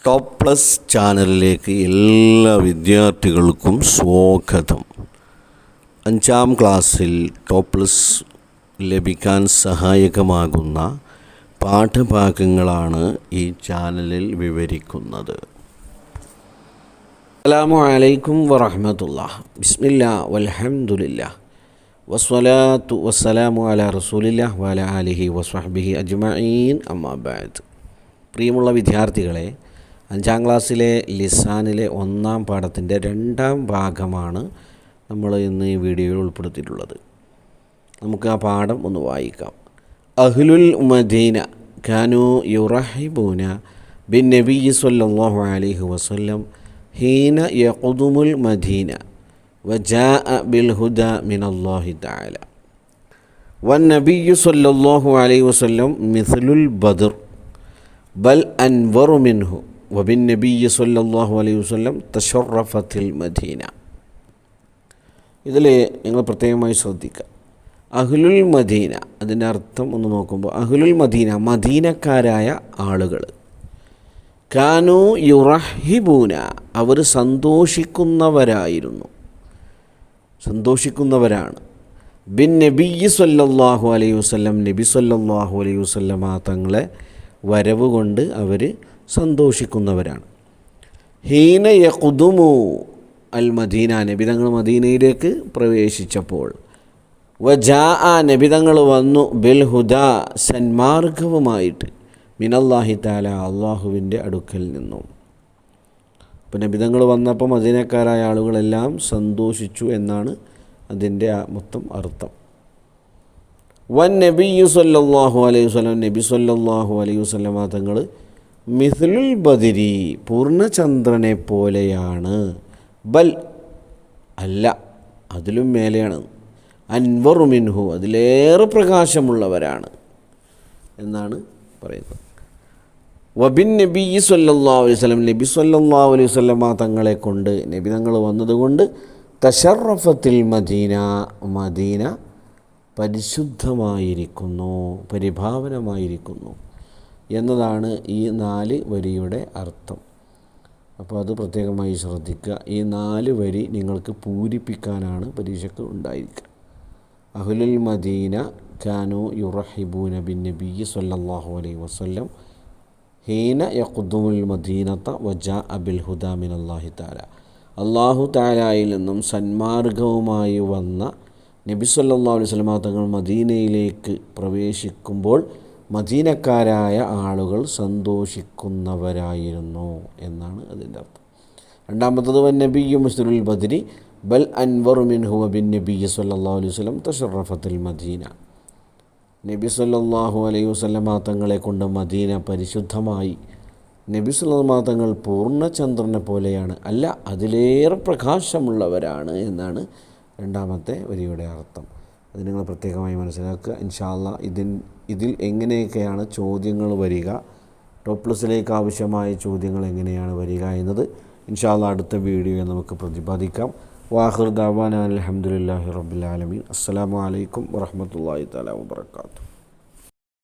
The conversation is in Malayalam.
ടോപ്പ് പ്ലസ് ചാനലിലേക്ക് എല്ലാ വിദ്യാർത്ഥികൾക്കും സ്വാഗതം. 5ാം ക്ലാസ്സിൽ ടോപ്പ് പ്ലസ് ലഭിക്കാൻ സഹായകമാകുന്ന പാഠഭാഗങ്ങളാണ് ഈ ചാനലിൽ വിവരിക്കുന്നത്. അസ്സലാമു അലൈക്കും വറഹ്മത്തുള്ളാഹി. ബിസ്മില്ലാ വൽഹംദുലില്ലാ വസ്സലാത്തു വസ്സലാമു അലാ റസൂലില്ലാഹി വഅലാ ആലിഹി വസ്വഹ്ബിഹി അജ്മഈൻ. അമ്മാ ബഅദ്. പ്രിയമുള്ള വിദ്യാർത്ഥികളെ, 5ാം ക്ലാസ്സിലെ ലിസാനിലെ 1ാം പാഠത്തിൻ്റെ 2ാം ഭാഗമാണ് നമ്മൾ ഇന്ന് ഈ വീഡിയോയിൽ ഉൾപ്പെടുത്തിയിട്ടുള്ളത്. നമുക്ക് ആ പാഠം ഒന്ന് വായിക്കാം. അഹ്ലുൽ മദീന കാനൂ യുറഹിബൂന ബിൻ നബിയ്യി സ്വല്ലല്ലാഹു അലൈഹി വസല്ലം ഹീന യഖ്ദുമുൽ മദീന വജാഅ ബിൽ ഹുദാ മിനല്ലാഹി തആല വന്നബിയ്യു സ്വല്ലല്ലാഹു അലൈഹി വസല്ലം മിസ്ലുൽ ബദ്ർ ബൽ അൻവറു മിൻഹു വബിൻ നബിയ്യി സ്വല്ലല്ലാഹു അലൈഹി വസല്ലം തശറഫത്തിൽ മദീന. ഇതിൽ നിങ്ങൾ പ്രത്യേകമായി ശ്രദ്ധിക്കുക. അഹ്ലുൽ മദീന, അതിൻ്റെ അർത്ഥം ഒന്ന് നോക്കുമ്പോൾ അഹ്ലുൽ മദീന, മദീനക്കാരായ ആളുകൾ. കാനൂ യുറഹിബൂന, അവർ സന്തോഷിക്കുന്നവരാണ്. ബിൻ നബിയ്യി സ്വല്ലല്ലാഹു അലൈഹി വസല്ലം, നബി സ്വല്ലല്ലാഹു അലൈഹി വസല്ലമ തങ്ങളെ വരവ് കൊണ്ട് അവർ സന്തോഷിക്കുന്നവരാണ്. ഹീന യഖ്ദുമു അൽ മദീന, നബിതങ്ങൾ മദീനയിലേക്ക് പ്രവേശിച്ചപ്പോൾ. വജാഅ, നബിതങ്ങൾ വന്നു. ബിൽ ഹുദാ, സന്മാർഗവുമായിട്ട്. മിനല്ലാഹി തആല, അള്ളാഹുവിൻ്റെ അടുക്കൽ നിന്നും. അപ്പോൾ നബിതങ്ങൾ വന്നപ്പോൾ മദീനക്കാരായ ആളുകളെല്ലാം സന്തോഷിച്ചു എന്നാണ് അതിൻ്റെ മൊത്തം അർത്ഥം. വൻ നബിയ്യു സ്വല്ലല്ലാഹു അലൈഹി വസല്ലം, നബി സ്വല്ലല്ലാഹു അലൈഹി വസല്ലമ തങ്ങൾ മിസ്ലുൽ ബദരി, പൂർണ്ണചന്ദ്രനെ പോലെയാണ്. ബൽ, അല്ല, അതിലും മേലെയാണ്. അൻവറു മിൻഹു, അതിലേറെ പ്രകാശമുള്ളവരാണ് എന്നാണ് പറയുന്നത്. വബിൻ നബിയ്യി സ്വല്ലല്ലാഹു അലൈഹി വസല്ലം, നബി സ്വല്ലല്ലാഹു അലൈഹി വസല്ലമ തങ്ങളെ കൊണ്ട്, നബി തങ്ങൾ വന്നതുകൊണ്ട് തശറഫത്തിൽ മദീന, മദീന പരിശുദ്ധമായിരിക്കുന്നു, പരിഭാവനമായിരിക്കുന്നു എന്നതാണ് ഈ 4 വരിയുടെ അർത്ഥം. അപ്പോൾ അത് പ്രത്യേകമായി ശ്രദ്ധിക്കുക. ഈ 4 വരി നിങ്ങൾക്ക് പൂരിപ്പിക്കാനാണ് പരീക്ഷയ്ക്ക് ഉണ്ടായിരിക്കുക. അഹ്ലുൽ മദീന കാനൂ യുറഹിബൂന ബിൻ നബിയ്യി സ്വല്ലല്ലാഹു അലൈഹി വസല്ലം ഹീന യഖ്ദുമുൽ മദീനത വജാഅ ബിൽ ഹുദാ മിനല്ലാഹി തആല, അല്ലാഹു തആലയിൽ നിന്നും സന്മാർഗവുമായി വന്ന നബി സല്ലല്ലാഹു അലൈഹി വസല്ലം തങ്ങൾ മദീനയിലേക്ക് പ്രവേശിക്കുമ്പോൾ മദീനക്കാരായ ആളുകൾ സന്തോഷിക്കുന്നവരായിരുന്നു എന്നാണ് അതിൻ്റെ അർത്ഥം. രണ്ടാമത്തത് വൻ നബിയ്യു മിസ്ലുൽ ബദ്രി ബൽ അൻവറു മിൻഹു വബിൻ നബിയ്യി സ്വല്ലല്ലാഹു അലൈഹി വസല്ലം തശറഫത്തിൽ മദീന, നബി സല്ലല്ലാഹു അലൈഹി വസല്ലം തങ്ങളെ കൊണ്ട് മദീന പരിശുദ്ധമായി. നബി സല്ലല്ലാഹു തങ്ങൾ പൂർണ്ണചന്ദ്രനെ പോലെയാണ്, അല്ല അതിലേറെ പ്രകാശമുള്ളവരാണ് എന്നാണ് രണ്ടാമത്തെ വരിയുടെ അർത്ഥം. അത് നിങ്ങൾ പ്രത്യേകമായി മനസ്സിലാക്കുക. ഇൻഷാ അല്ലാഹ് ഇതിൽ എങ്ങനെയൊക്കെയാണ് ചോദ്യങ്ങൾ വരിക, ടോപ്പ് പ്ലസിലേക്ക് ആവശ്യമായ ചോദ്യങ്ങൾ എങ്ങനെയാണ് വരിക എന്നത് ഇൻഷാ അല്ലാഹ് അടുത്ത വീഡിയോയിൽ നമുക്ക് പ്രതിപാദിക്കാം. വാഖിർ ദഅവാനാ അൽഹംദുലില്ലാഹി റബ്ബിൽ ആലമീൻ. അസ്സലാമു അലൈക്കും വറഹ്മത്തുള്ളാഹി തആല വബറകാതുഹു.